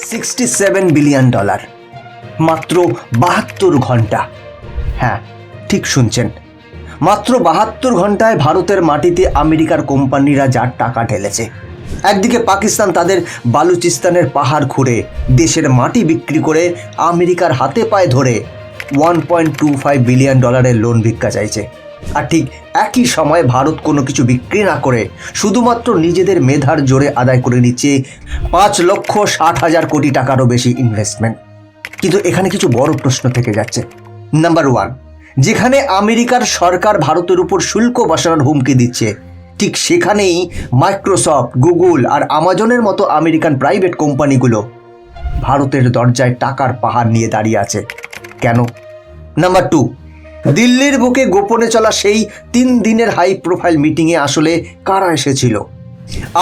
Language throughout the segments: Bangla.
$67 বিলিয়ন, মাত্র 72 ঘন্টা। হ্যাঁ, ঠিক শুনছেন, মাত্র 72 ঘন্টায় ভারতের মাটিতে আমেরিকার কোম্পানিরা যার টাকা ঢেলেছে। একদিকে পাকিস্তান তাদের বালুচিস্তানের পাহাড় খুঁড়ে দেশের মাটি বিক্রি করে আমেরিকার হাতে পায়ে ধরে $1.25 বিলিয়ন লোন ভিক্ষা চাইছে, আর ঠিক একই সময়ে ভারত কোনো কিছু বিক্রি না করে শুধুমাত্র নিজেদের মেধার জোরে আদায় করে নিচ্ছে 5,60,000 কোটি টাকারও বেশি ইনভেস্টমেন্ট। কিন্তু এখানে কিছু বড় প্রশ্ন থেকে যাচ্ছে। নাম্বার 1, যেখানে আমেরিকার সরকার ভারতের উপর শুল্ক বসানোর হুমকি দিচ্ছে, ঠিক সেখানেই মাইক্রোসফট, গুগল আর আমাজনের মতো আমেরিকান প্রাইভেট কোম্পানিগুলো ভারতের দরজায় টাকার পাহাড় নিয়ে দাঁড়িয়ে আছে কেন? নাম্বার 2, দিল্লির বুকে গোপনে চলা সেই 3 দিনের হাই প্রোফাইল মিটিংয়ে আসলে কারা এসেছিল?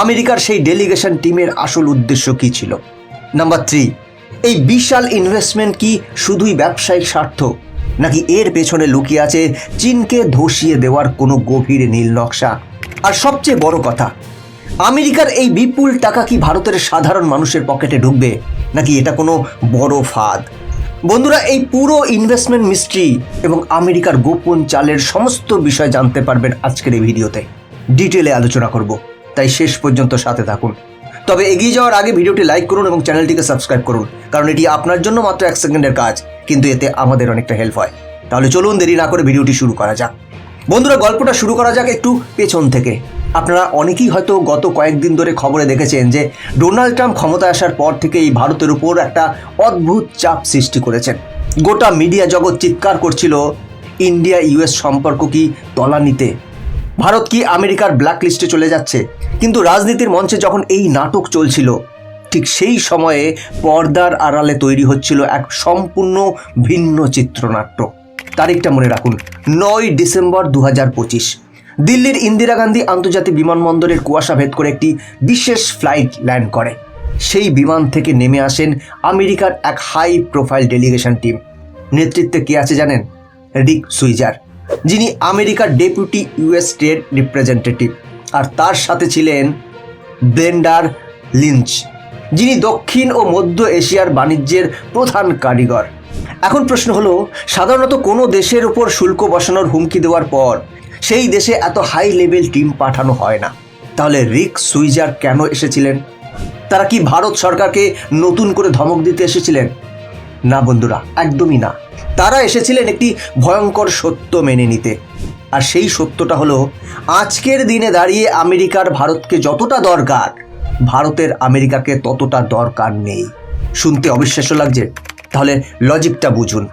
আমেরিকার সেই ডেলিগেশন টিমের আসল উদ্দেশ্য কী ছিল? নাম্বার 3, এই বিশাল ইনভেস্টমেন্ট কি শুধুই ব্যবসায়িক স্বার্থ, নাকি এর পেছনে লুকিয়ে আছে চীনকে ধসিয়ে দেওয়ার কোনো গভীর নীল নকশা? আর সবচেয়ে বড় কথা, আমেরিকার এই বিপুল টাকা কি ভারতের সাধারণ মানুষের পকেটে ঢুকবে, নাকি এটা কোনো বড় ফাঁদ? বন্ধুরা, এই পুরো ইনভেস্টমেন্ট মিস্ট্রি এবং আমেরিকার গোপন চালের সমস্ত বিষয় জানতে পারবেন আজকের এই ভিডিওতে। ডিটেলে আলোচনা করব, তাই শেষ পর্যন্ত সাথে থাকুন। তবে এগিয়ে যাওয়ার আগে ভিডিওটি লাইক করুন এবং চ্যানেলটিকে সাবস্ক্রাইব করুন, কারণ এটি আপনার জন্য মাত্র 1 সেকেন্ডের কাজ, কিন্তু এতে আমাদের অনেকটা হেল্প হয়। তাহলে চলুন দেরি না করে ভিডিওটি শুরু করা যাক। বন্ধুরা, গল্পটা শুরু করা যাক একটু পেছন থেকে। আপনারা অনেকেই হয়তো গত কয়েকদিন ধরে খবরে দেখেছেন যে ডোনাল্ড ট্রাম্প ক্ষমতায় আসার পর থেকে এই ভারতের উপর একটা অদ্ভুত চাপ সৃষ্টি করেছেন। গোটা মিডিয়া জগৎ চিৎকার করছিল, ইন্ডিয়া ইউএস সম্পর্ক কি তলানিতে? ভারত কি আমেরিকার ব্ল্যাক লিস্টে চলে যাচ্ছে? কিন্তু রাজনীতির মঞ্চে যখন এই নাটক চলছিল, ঠিক সেই সময়ে পর্দার আড়ালে তৈরি হচ্ছিল এক সম্পূর্ণ ভিন্ন চিত্রনাট্য। তারিখটা মনে রাখুন, 9 ডিসেম্বর 2025। দিল্লির ইন্দিরা গান্ধী আন্তর্জাতিক বিমানবন্দরের কুয়াশা ভেদ করে একটি বিশেষ ফ্লাইট ল্যান্ড করে। সেই বিমান থেকে নেমে আসেন আমেরিকার এক হাই প্রোফাইল ডেলিগেশন টিম। নেতৃত্বে কে আছে জানেন? রিক সুইজার, যিনি আমেরিকার ডেপুটি ইউএস ট্রেড রিপ্রেজেন্টেটিভ, আর তার সাথে ছিলেন ব্রেন্ডার লিঞ্চ, যিনি দক্ষিণ ও মধ্য এশিয়ার বাণিজ্যের প্রধান কারিগর। এখন প্রশ্ন হলো, সাধারণত কোনো দেশের উপর শুল্ক বসানোর হুমকি দেওয়ার পর সেই দেশে এত হাই লেভেল টিম পাঠানো হয় না। তাহলে রিক সুইজার কেন এসেছিলেন? তারা কি ভারত সরকারকে নতুন করে ধমক দিতে এসেছিলেন? না বন্ধুরা, একদমই না। তারা এসেছিলেন একটি ভয়ঙ্কর সত্য মেনে নিতে, আর সেই সত্যটা হলো, আজকের দিনে দাঁড়িয়ে আমেরিকার ভারতকে যতটা দরকার, ভারতের আমেরিকাকে ততটা দরকার নেই। শুনতে অবিশ্বাস্য লাগছে? তাহলে লজিকটা বুঝুন।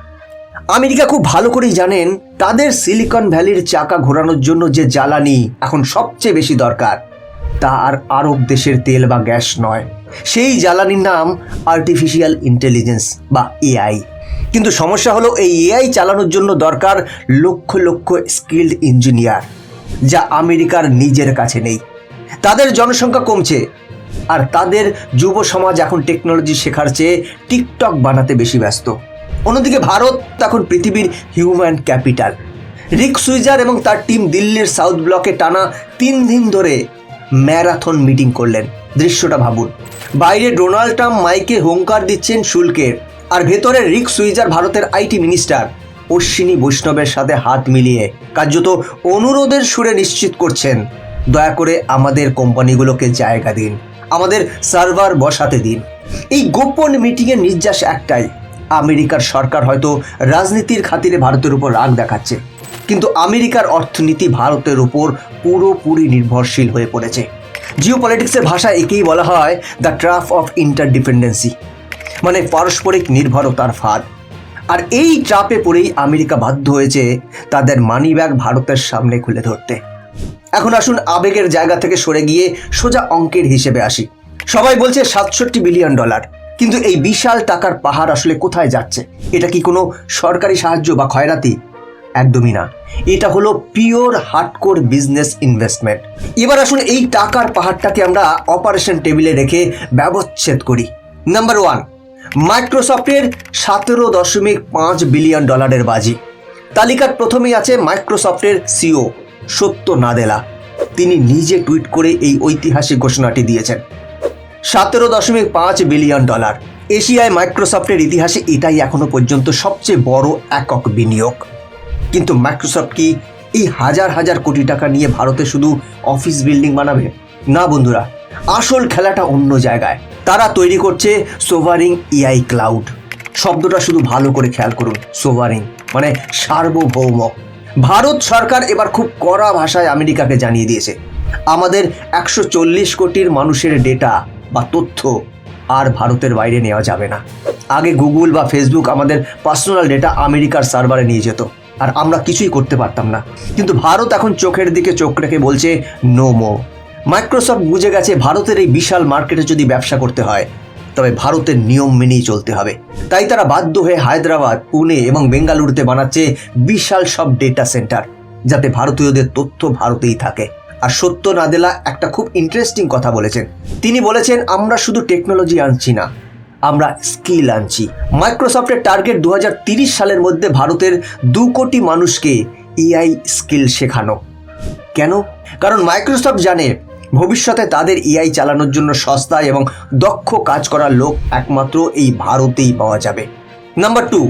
আমেরিকা খুব ভালো করেই জানেন তাদের সিলিকন ভ্যালির চাকা ঘোরানোর জন্য যে জ্বালানি এখন সবচেয়ে বেশি দরকার, তা আর আরব দেশের তেল বা গ্যাস নয়। সেই জ্বালানির নাম আর্টিফিশিয়াল ইন্টেলিজেন্স বা এআই। কিন্তু সমস্যা হলো, এই এআই চালানোর জন্য দরকার লক্ষ লক্ষ স্কিল্ড ইঞ্জিনিয়ার, যা আমেরিকার নিজের কাছে নেই। তাদের জনসংখ্যা কমছে, আর তাদের যুব সমাজ এখন টেকনোলজি শেখার চেয়ে টিকটক বানাতে বেশি ব্যস্ত। অন্যদিকে ভারত এখন পৃথিবীর হিউম্যান ক্যাপিটাল। রিক সুইজার এবং তার টিম দিল্লির সাউথ ব্লকে টানা 3 দিন ধরে ম্যারাথন মিটিং করলেন। দৃশ্যটা ভাবুন, বাইরে ডোনাল্ড ট্রাম্প মাইকে হুঙ্কার দিচ্ছেন শুল্কের, আর ভেতরে রিক সুইজার ভারতের আইটি মিনিস্টার অশ্বিনী বৈষ্ণবের সাথে হাত মিলিয়ে কার্যত অনুরোধের সুরে নিশ্চিত করছেন, দয়া করে আমাদের কোম্পানিগুলোকে জায়গা দিন, আমাদের সার্ভার বসাতে দিন। এই গোপন মিটিংয়ের নির্যাস একটাই, আমেরিকার সরকার হয়তো রাজনীতির খাতিরে ভারতের উপর রাগ দেখাচ্ছে, কিন্তু আমেরিকার অর্থনীতি ভারতের উপর পুরোপুরি নির্ভরশীল হয়ে পড়েছে। জিওপলিটিক্সের ভাষায় একেই বলা হয় দ্য ট্র্যাপ অফ ইন্টারডিপেন্ডেন্সি, মানে পারস্পরিক নির্ভরতার ফাঁদ। আর এই ট্র্যাপে পড়েই আমেরিকা বাধ্য হয়েছে তাদের মানিব্যাগ ভারতের সামনে খুলে ধরতে। এখন আসুন আবেগের জায়গা থেকে সরে গিয়ে সোজা অঙ্কের হিসেবে আসি। সবাই বলছে $67 বিলিয়ন, কিন্তু এই বিশাল টাকার পাহাড় আসলে কোথায় যাচ্ছে? এটা কি কোনো সরকারি সাহায্য বা খয়রাতি? একদমই না, এটা হলো পিওর হার্ডকোর বিজনেস ইনভেস্টমেন্ট। এবার আসুন এই টাকার পাহাড়টাকে আমরা অপারেশন টেবিলে রেখে ব্যবচ্ছেদ করি। নাম্বার 1, মাইক্রোসফটের $17.5 বিলিয়ন বাজি। তালিকার প্রথমেই আছে মাইক্রোসফটের সিও সত্য নাদেলা। তিনি নিজে টুইট করে এই ঐতিহাসিক ঘোষণাটি দিয়েছেন। $17.5 বিলিয়ন। এশিয়ায় মাইক্রোসফটের ইতিহাসে এটাই এখনো পর্যন্ত সবচেয়ে বড় একক বিনিয়োগ। কিন্তু মাইক্রোসফট কি এই হাজার হাজার কোটি টাকা নিয়ে ভারতে শুধু অফিস বিল্ডিং বানাবে? না বন্ধুরা, আসল খেলাটা অন্য জায়গায়। তারা তৈরি করছে সোভারিং এআই ক্লাউড। শব্দটা শুধু ভালো করে খেয়াল করুন, সোভারিং মানে সার্বভৌম। ভারত সরকার এবার খুব কড়া ভাষায় আমেরিকাকে জানিয়ে দিয়েছে, আমাদের 140 কোটির মানুষের ডেটা বা তথ্য আর ভারতের বাইরে নেওয়া যাবে না। আগে গুগল বা ফেসবুক আমাদের পার্সোনাল ডেটা আমেরিকার সার্ভারে নিয়ে যেত আর আমরা কিছুই করতে পারতাম না। কিন্তু ভারত এখন চোখের দিকে চোখ রেখে বলছে নো মো। মাইক্রোসফট বুঝে গেছে ভারতের এই বিশাল মার্কেটে যদি ব্যবসা করতে হয় তবে ভারতের নিয়ম মেনেই চলতে হবে। তাই তারা বাধ্য হয়ে হায়দ্রাবাদ, পুনে এবং বেঙ্গালুরুতে বানাচ্ছে বিশাল সব ডেটা সেন্টার, যাতে ভারতীয়দের তথ্য ভারতেই থাকে। আর সত্য নাদেলা একটা খুব ইন্টারেস্টিং কথা বলেছেন। তিনি বলেছেন, আমরা শুধু টেকনোলজি আনছি না, আমরা স্কিল আনছি। মাইক্রোসফটের টার্গেট 2030 সালের মধ্যে ভারতের 2 কোটি মানুষকে এআই স্কিল শেখানো। কেন? কারণ মাইক্রোসফট জানে ভবিষ্যতে তাদের এআই চালানোর জন্য সস্তা এবং দক্ষ কাজ করার লোক একমাত্র এই ভারতেই পাওয়া যাবে। Number 2,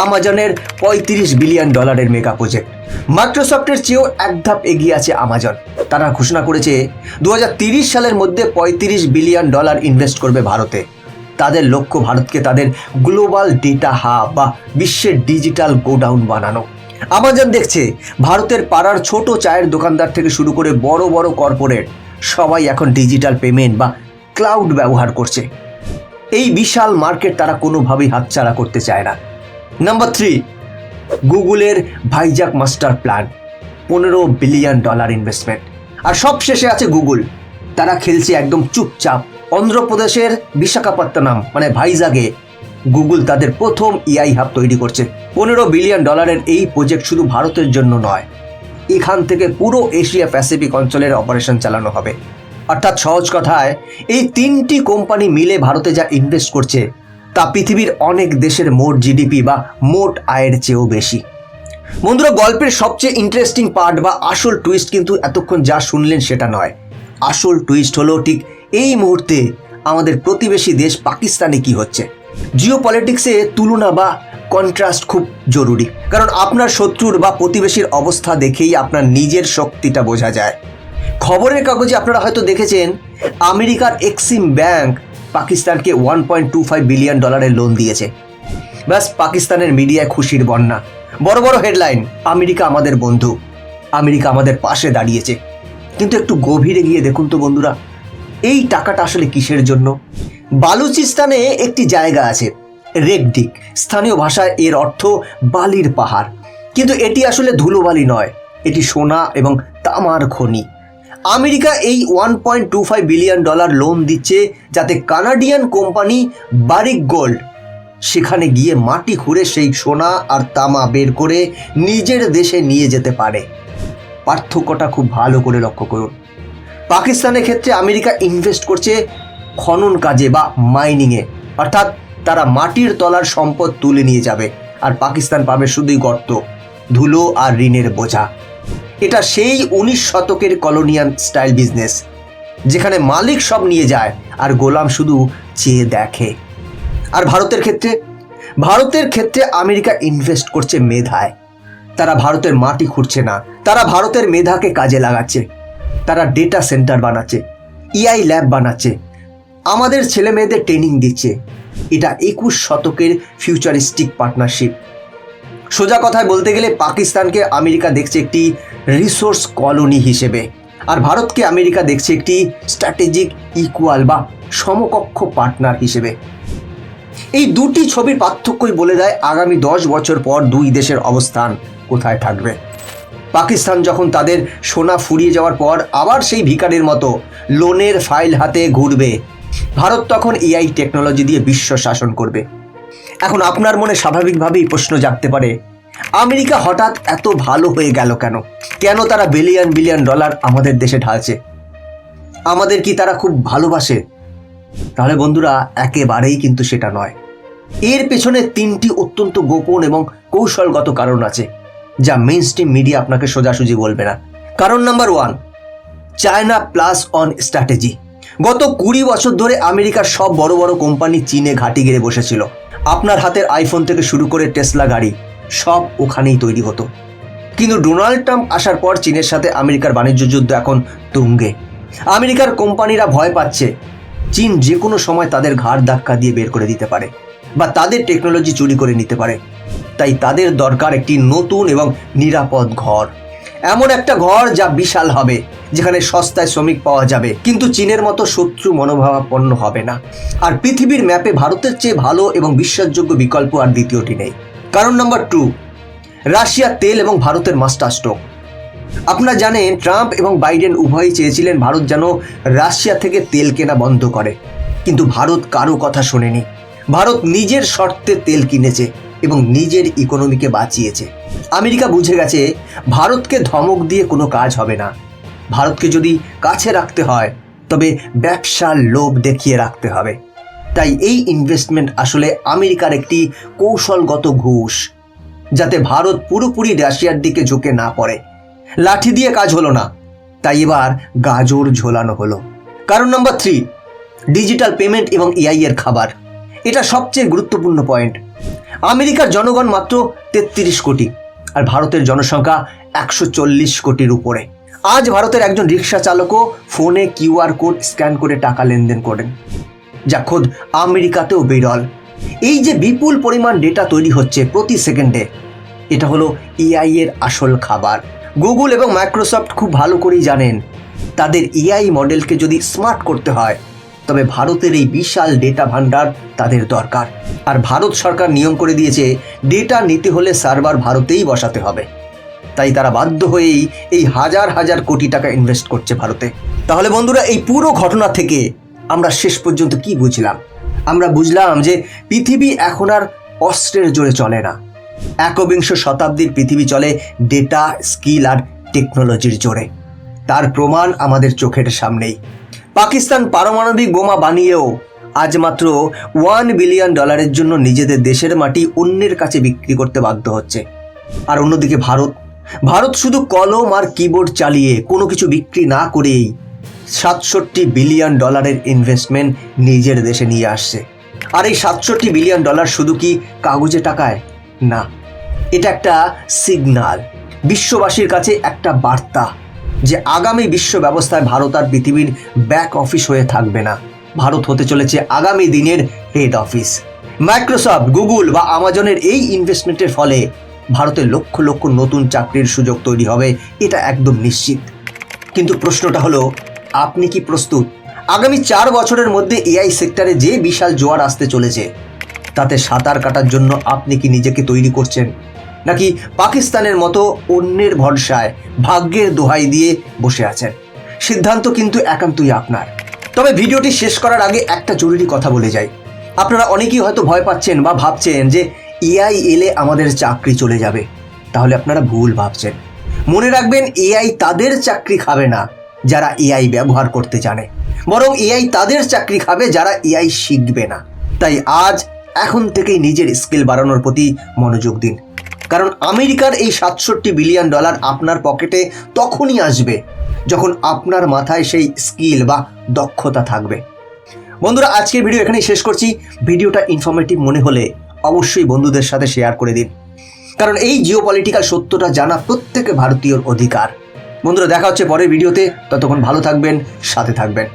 আমাজনের $35 billion mega project. মাইক্রোসফটের চেয়েও এক ধাপ এগিয়ে আছে আমাজন। তারা ঘোষণা করেছে 2030 সালের মধ্যে $35 বিলিয়ন ইনভেস্ট করবে ভারতে। তাদের লক্ষ্য ভারতকে তাদের গ্লোবাল ডেটা হাব বা বিশ্বের ডিজিটাল গোডাউন বানানো। আমাজন দেখছে ভারতের পাড়ার ছোট চায়ের দোকানদার থেকে শুরু করে বড় বড় কর্পোরেট সবাই এখন ডিজিটাল পেমেন্ট বা ক্লাউড ব্যবহার করছে। এই বিশাল মার্কেট তারা কোনোভাবেই হাতছাড়া করতে চায় না। নাম্বার 3, গুগলের Vizag master plan, $15 billion investment. আর সব শেষে আছে গুগল। তারা খেলছে একদম চুপচাপ। অন্ধ্রপ্রদেশের বিশাখাপত্তনম মানে ভাইজাগে গুগল তাদের প্রথম এআই হাব তৈরি করছে। $15 বিলিয়ন এই প্রজেক্ট শুধু ভারতের জন্য নয়, এখান থেকে পুরো এশিয়া প্যাসিফিক অঞ্চলের অপারেশন চালানো হবে। অর্থাৎ সহজ কথায় এই 3টি কোম্পানি মিলে ভারতে যা ইনভেস্ট করছে তা পৃথিবীর অনেক দেশের মোট জিডিপি বা মোট আয়ের চেয়েও বেশি। বন্ধুরা, গল্পের সবচেয়ে ইন্টারেস্টিং পার্ট বা আসল টুইস্ট কিন্তু এতক্ষণ যা শুনলেন সেটা নয়। আসল টুইস্ট হলো ঠিক এই মুহূর্তে আমাদের প্রতিবেশী দেশ পাকিস্তানে কি হচ্ছে। জিও পলিটিক্সে তুলনা বা কন্ট্রাস্ট খুব জরুরি, কারণ আপনার শত্রুর বা প্রতিবেশীর অবস্থা দেখেই আপনার নিজের শক্তিটা বোঝা যায়। খবরের কাগজে আপনারা হয়তো দেখেছেন আমেরিকার এক্সিম ব্যাংক পাকিস্তানকে $1.25 বিলিয়ন লোন দিয়েছে। ব্যাস, পাকিস্তানের মিডিয়ায় খুশির বন্যা, বড় বড় হেডলাইন, আমেরিকা আমাদের বন্ধু, আমেরিকা আমাদের পাশে দাঁড়িয়েছে। কিন্তু একটু গভীরে গিয়ে দেখুন তো বন্ধুরা, এই টাকাটা আসলে কিসের জন্য? বালুচিস্তানে একটি জায়গা আছে রেগডিক, স্থানীয় ভাষায় এর অর্থ বালির পাহাড়। কিন্তু এটি আসলে ধুলোবালি নয়, এটি সোনা এবং তামার খনি। আমেরিকা এই $1.25 বিলিয়ন লোন দিচ্ছে যাতে কানাডিয়ান কোম্পানি বারিক গোল্ড সেখানে গিয়ে মাটি খুঁড়ে সেই সোনা আর তামা বের করে নিজের দেশে নিয়ে যেতে পারে। পার্থক্যটা খুব ভালো করে লক্ষ্য করুন। পাকিস্তানের ক্ষেত্রে আমেরিকা ইনভেস্ট করছে খনন কাজে বা মাইনিংয়ে, অর্থাৎ তারা মাটির তলার সম্পদ তুলে নিয়ে যাবে আর পাকিস্তান পাবে শুধুই গর্ত, ধুলো আর ঋণের বোঝা। এটা সেই 19 শতকের কলোনিয়াল স্টাইল বিজনেস, যেখানে মালিক সব নিয়ে যায় আর গোলাম শুধু চেয়ে দেখে। আর ভারতের ক্ষেত্রে আমেরিকা ইনভেস্ট করছে মেধায়। তারা ভারতের মাটি খুঁড়ছে না, তারা ভারতের মেধাকে কাজে লাগাচ্ছে। তারা ডেটা সেন্টার বানাচ্ছে, এআই ল্যাব বানাচ্ছে, আমাদের ছেলে মেয়েদের ট্রেনিং দিচ্ছে। এটা 21 শতকের ফিউচারিস্টিক পার্টনারশিপ। সোজা কথায় বলতে গেলে পাকিস্তানকে আমেরিকা দেখছে একটি রিসোর্স কলোনি হিসেবে, আর ভারতকে আমেরিকা দেখছে একটি স্ট্র্যাটেজিক ইকুয়াল বা সমকক্ষ পার্টনার হিসেবে। এই দুটি ছবির পার্থক্যই বলে দেয় আগামী 10 বছর পর দুই দেশের অবস্থান কোথায় থাকবে। পাকিস্তান যখন তাদের সোনা ফুরিয়ে যাওয়ার পর আবার সেই ভিখারির মতো লোনের ফাইল হাতে ঘুরবে, ভারত তখন এআই টেকনোলজি দিয়ে বিশ্ব শাসন করবে। এখন আপনার মনে স্বাভাবিকভাবেই প্রশ্ন জাগতে পারে, আমেরিকা হঠাৎ এত ভালো হয়ে গেল কেন? কেন তারা বিলিয়ন বিলিয়ন ডলার আমাদের দেশে ঢালছে? আমাদের কি তারা খুব ভালোবাসে? তাহলে বন্ধুরা, একেবারেই কিন্তু সেটা নয়। এর পেছনে 3টি অত্যন্ত গোপন এবং কৌশলগত কারণ আছে, যা মেইনস্ট্রিম মিডিয়া আপনাকে সোজাসুজি বলবে না। কারণ number 1, China plus on strategy. গত 20 বছর ধরে আমেরিকার সব বড় বড় কোম্পানি চীনে ঘাঁটি গেড়ে বসেছিল। আপনার হাতের আইফোন থেকে শুরু করে টেসলা গাড়ি সব ওখানেই তৈরি হতো। কিন্তু ডোনাল্ড ট্রাম্প আসার পর চীনের সাথে আমেরিকার বাণিজ্য যুদ্ধ এখন তুঙ্গে। আমেরিকার কোম্পানিরা ভয় পাচ্ছে চীন যে কোনো সময় তাদের ঘাড় ধাক্কা দিয়ে বের করে দিতে পারে বা তাদের টেকনোলজি চুরি করে নিতে পারে। তাই তাদের দরকার একটি নতুন এবং নিরাপদ ঘর, এমন একটা ঘর যা বিশাল হবে, যেখানে সস্তায় শ্রমিক পাওয়া যাবে কিন্তু চীনের মতো শত্রু মনোভাবাপন্ন হবে না। আর পৃথিবীর ম্যাপে ভারতের চেয়ে ভালো এবং বিশ্বাসযোগ্য বিকল্প আর দ্বিতীয়টি নেই। কারণ নাম্বার 2, রাশিয়া তেল এবং ভারতের মাস্টার স্ট্রোক। আপনারা জানেন ট্রাম্প এবং বাইডেন উভয়ই চেয়েছিলেন ভারত যেন রাশিয়া থেকে তেল কেনা বন্ধ করে, কিন্তু ভারত কারো কথা শোনেনি। ভারত নিজের শর্তে তেল কিনেছে এবং নিজের ইকোনমিকে বাঁচিয়েছে। আমেরিকা বুঝে গেছে ভারতকে ধমক দিয়ে কোনো কাজ হবে না। ভারতকে যদি কাছে রাখতে হয় তবে ব্যবসার লোভ দেখিয়ে রাখতে হবে। তাই এই ইনভেস্টমেন্ট আসলে আমেরিকার একটি কৌশলগত ঘুষ, যাতে ভারত পুরোপুরি রাশিয়ার দিকে ঝুঁকে না পড়ে। লাঠি দিয়ে কাজ হলো না, তাই এবার গাজর ঝোলানো হলো। কারণ নাম্বার 3, ডিজিটাল পেমেন্ট এবং এআই এর খাবার। এটা সবচেয়ে গুরুত্বপূর্ণ পয়েন্ট। আমেরিকার জনগণ মাত্র 33 কোটি আর ভারতের জনসংখ্যা 140 কোটির উপরে। আজ ভারতের একজন রিক্সা চালকও ফোনে কিউআর কোড স্ক্যান করে টাকা লেনদেন করেন, যা খোদ আমেরিকাতেও বিরল। এই যে বিপুল পরিমাণ ডেটা তৈরি হচ্ছে প্রতি সেকেন্ডে, এটা হলো এআই এর আসল খাবার। গুগল এবং মাইক্রোসফট খুব ভালো করেই জানেন তাদের এআই মডেলকে যদি স্মার্ট করতে হয় তবে ভারতের এই বিশাল ডেটা ভান্ডার তাদের দরকার। আর ভারত সরকার নিয়ম করে দিয়েছে ডেটা নিতে হলে সার্ভার ভারতেই বসাতে হবে। তাই তারা বাধ্য হয়েই এই হাজার হাজার কোটি টাকা ইনভেস্ট করছে ভারতে। তাহলে বন্ধুরা, এই পুরো ঘটনা থেকে আমরা শেষ পর্যন্ত কি বুঝলাম? আমরা বুঝলাম যে পৃথিবী এখন আর অস্ত্রের জোরে চলে না। 21 শতাব্দীর পৃথিবী চলে ডেটা, স্কিল আর টেকনোলজির জোরে। তার প্রমাণ আমাদের চোখের সামনেই। পাকিস্তান পারমাণবিক বোমা বানিয়েও আজ মাত্র $1 বিলিয়ন জন্য নিজেদের দেশের মাটি অন্যের কাছে বিক্রি করতে বাধ্য হচ্ছে। আর অন্যদিকে ভারত শুধু কলম আর কিবোর্ড চালিয়ে কোনো কিছু বিক্রি না করেই $67 বিলিয়ন ইনভেস্টমেন্ট নিজের দেশে নিয়ে আসছে। আর এই $67 বিলিয়ন শুধু কি কাগজে টাকায় না, এটা একটা সিগন্যাল, বিশ্ববাসীর কাছে একটা বার্তা যে আগামী বিশ্ব ব্যবস্থায় ভারত আর পৃথিবীর ব্যাক অফিস হয়ে থাকবে না। ভারত হতে চলেছে আগামী দিনের হেড অফিস। মাইক্রোসফট, গুগল বা আমাজনের এই ইনভেস্টমেন্টের ফলে ভারতে লক্ষ লক্ষ নতুন চাকরির সুযোগ তৈরি হবে, এটা একদম নিশ্চিত। কিন্তু প্রশ্নটা হলো, আপনি কি প্রস্তুত? আগামী 4 বছরের মধ্যে এআই সেক্টরে যে বিশাল জোয়ার আসতে চলেছে তাতে সাঁতার কাটার জন্য আপনি কি নিজেকে তৈরি করছেন, নাকি পাকিস্তানের মতো অন্যের ভরসায় ভাগ্যের দোহাই দিয়ে বসে আছেন? সিদ্ধান্ত কিন্তু একান্তই আপনার। তবে ভিডিওটি শেষ করার আগে একটা জরুরি কথা বলে যাই। আপনারা অনেকেই হয়তো ভয় পাচ্ছেন বা ভাবছেন যে এআই এলে আমাদের চাকরি চলে যাবে। তাহলে আপনারা ভুল ভাবছেন। মনে রাখবেন, এআই তাদের চাকরি খাবে না যারা এআই ব্যবহার করতে জানে, বরং এআই তাদের চাকরি খাবে যারা এআই শিখবে না। তাই এখন থেকেই নিজের স্কিল বাড়ানোর প্রতি মনোযোগ দিন। কারণ আমেরিকার এই $67 বিলিয়ন আপনার পকেটে তখনই আসবে যখন আপনার মাথায় সেই স্কিল বা দক্ষতা থাকবে। বন্ধুরা, আজকের ভিডিও এখানেই শেষ করছি। ভিডিওটা ইনফরমেটিভ মনে হলে অবশ্যই বন্ধুদের সাথে শেয়ার করে দিন, কারণ এই জিওপলিটিক্যাল সত্যটা জানা প্রত্যেক ভারতীয়র অধিকার। বন্ধুরা, দেখা হচ্ছে পরের ভিডিওতে। ততক্ষণ ভালো থাকবেন, সাথে থাকবেন।